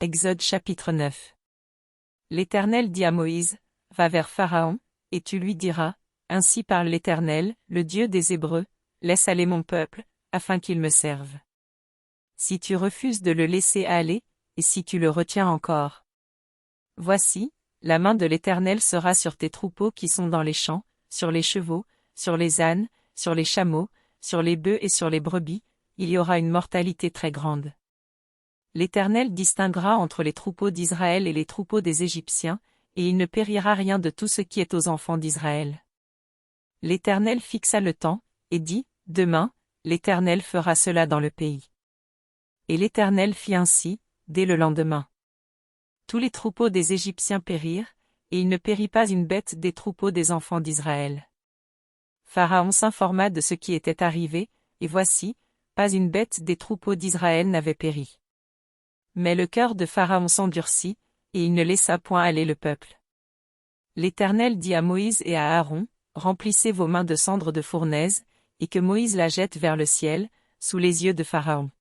Exode chapitre 9. L'Éternel dit à Moïse, va vers Pharaon, et tu lui diras, ainsi parle l'Éternel, le Dieu des Hébreux, laisse aller mon peuple, afin qu'il me serve. Si tu refuses de le laisser aller, et si tu le retiens encore. Voici, la main de l'Éternel sera sur tes troupeaux qui sont dans les champs, sur les chevaux, sur les ânes, sur les chameaux, sur les bœufs et sur les brebis, il y aura une mortalité très grande. L'Éternel distinguera entre les troupeaux d'Israël et les troupeaux des Égyptiens, et il ne périra rien de tout ce qui est aux enfants d'Israël. L'Éternel fixa le temps, et dit, demain, l'Éternel fera cela dans le pays. Et l'Éternel fit ainsi, dès le lendemain. Tous les troupeaux des Égyptiens périrent, et il ne périt pas une bête des troupeaux des enfants d'Israël. Pharaon s'informa de ce qui était arrivé, et voici, pas une bête des troupeaux d'Israël n'avait péri. Mais le cœur de Pharaon s'endurcit, et il ne laissa point aller le peuple. L'Éternel dit à Moïse et à Aaron, remplissez vos mains de cendre de fournaise, et que Moïse la jette vers le ciel, sous les yeux de Pharaon.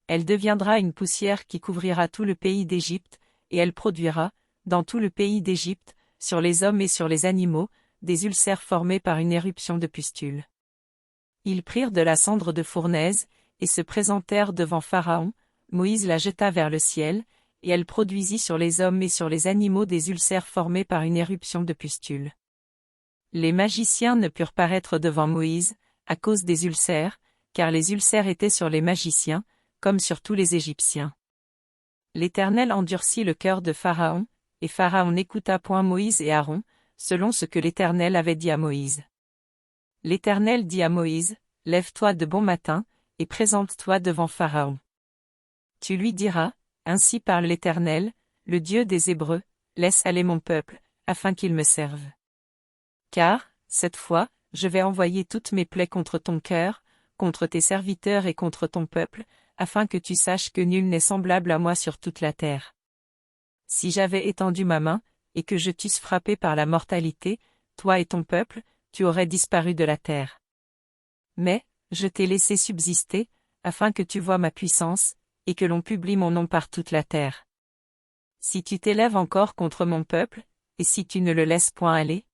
Elle deviendra une poussière qui couvrira tout le pays d'Égypte, et elle produira, dans tout le pays d'Égypte, sur les hommes et sur les animaux, des ulcères formés par une éruption de pustules. Ils prirent de la cendre de fournaise, et se présentèrent devant Pharaon. Moïse la jeta vers le ciel, et elle produisit sur les hommes et sur les animaux des ulcères formés par une éruption de pustules. Les magiciens ne purent paraître devant Moïse, à cause des ulcères, car les ulcères étaient sur les magiciens, comme sur tous les Égyptiens. L'Éternel endurcit le cœur de Pharaon, et Pharaon n'écouta point Moïse et Aaron, selon ce que l'Éternel avait dit à Moïse. L'Éternel dit à Moïse, lève-toi de bon matin, et présente-toi devant Pharaon. Tu lui diras, ainsi parle l'Éternel, le Dieu des Hébreux, laisse aller mon peuple, afin qu'il me serve. Car, cette fois, je vais envoyer toutes mes plaies contre ton cœur, contre tes serviteurs et contre ton peuple, afin que tu saches que nul n'est semblable à moi sur toute la terre. Si j'avais étendu ma main, et que je t'eusse frappé par la mortalité, toi et ton peuple, tu aurais disparu de la terre. Mais, je t'ai laissé subsister, afin que tu voies ma puissance, et que l'on publie mon nom par toute la terre. Si tu t'élèves encore contre mon peuple, et si tu ne le laisses point aller,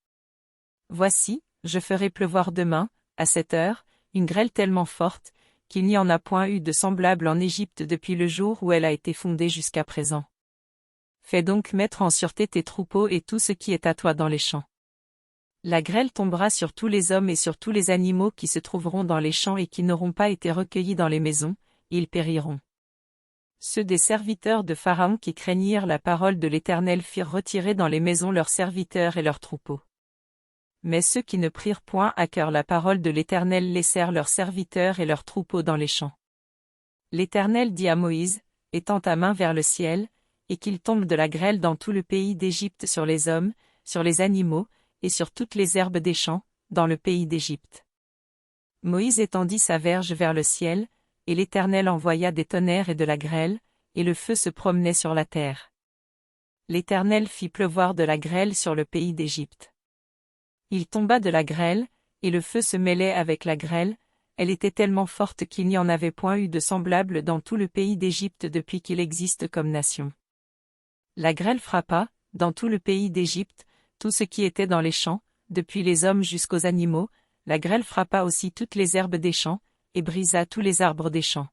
voici, je ferai pleuvoir demain, à cette heure, une grêle tellement forte, qu'il n'y en a point eu de semblable en Égypte depuis le jour où elle a été fondée jusqu'à présent. Fais donc mettre en sûreté tes troupeaux et tout ce qui est à toi dans les champs. La grêle tombera sur tous les hommes et sur tous les animaux qui se trouveront dans les champs et qui n'auront pas été recueillis dans les maisons, ils périront. Ceux des serviteurs de Pharaon qui craignirent la parole de l'Éternel firent retirer dans les maisons leurs serviteurs et leurs troupeaux. Mais ceux qui ne prirent point à cœur la parole de l'Éternel laissèrent leurs serviteurs et leurs troupeaux dans les champs. L'Éternel dit à Moïse, étends ta main vers le ciel, et qu'il tombe de la grêle dans tout le pays d'Égypte sur les hommes, sur les animaux, et sur toutes les herbes des champs, dans le pays d'Égypte. Moïse étendit sa verge vers le ciel, et l'Éternel envoya des tonnerres et de la grêle, et le feu se promenait sur la terre. L'Éternel fit pleuvoir de la grêle sur le pays d'Égypte. Il tomba de la grêle, et le feu se mêlait avec la grêle, elle était tellement forte qu'il n'y en avait point eu de semblable dans tout le pays d'Égypte depuis qu'il existe comme nation. La grêle frappa, dans tout le pays d'Égypte, tout ce qui était dans les champs, depuis les hommes jusqu'aux animaux, la grêle frappa aussi toutes les herbes des champs, et brisa tous les arbres des champs.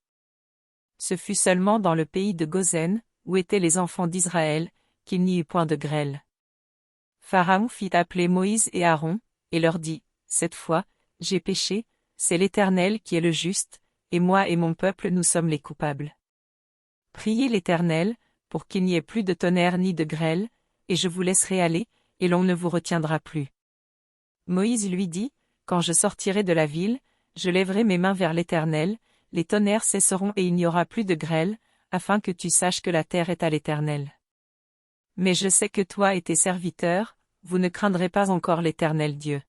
Ce fut seulement dans le pays de Goshen, où étaient les enfants d'Israël, qu'il n'y eut point de grêle. Pharaon fit appeler Moïse et Aaron, et leur dit, cette fois, j'ai péché, c'est l'Éternel qui est le juste, et moi et mon peuple nous sommes les coupables. Priez l'Éternel, pour qu'il n'y ait plus de tonnerre ni de grêle, et je vous laisserai aller, et l'on ne vous retiendra plus. Moïse lui dit, quand je sortirai de la ville, je lèverai mes mains vers l'Éternel, les tonnerres cesseront et il n'y aura plus de grêle, afin que tu saches que la terre est à l'Éternel. Mais je sais que toi et tes serviteurs, vous ne craindrez pas encore l'Éternel Dieu.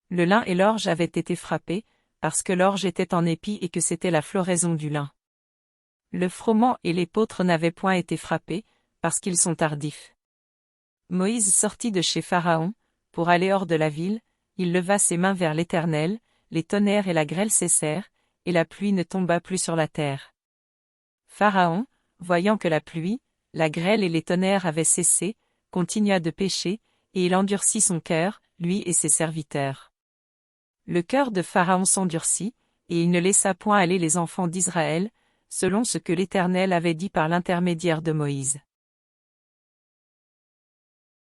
Le lin et l'orge avaient été frappés, parce que l'orge était en épi et que c'était la floraison du lin. Le froment et l'épeautre n'avaient point été frappés, parce qu'ils sont tardifs. Moïse sortit de chez Pharaon, pour aller hors de la ville, il leva ses mains vers l'Éternel, les tonnerres et la grêle cessèrent, et la pluie ne tomba plus sur la terre. Pharaon, voyant que la pluie, la grêle et les tonnerres avaient cessé, continua de pécher, et il endurcit son cœur, lui et ses serviteurs. Le cœur de Pharaon s'endurcit, et il ne laissa point aller les enfants d'Israël, selon ce que l'Éternel avait dit par l'intermédiaire de Moïse.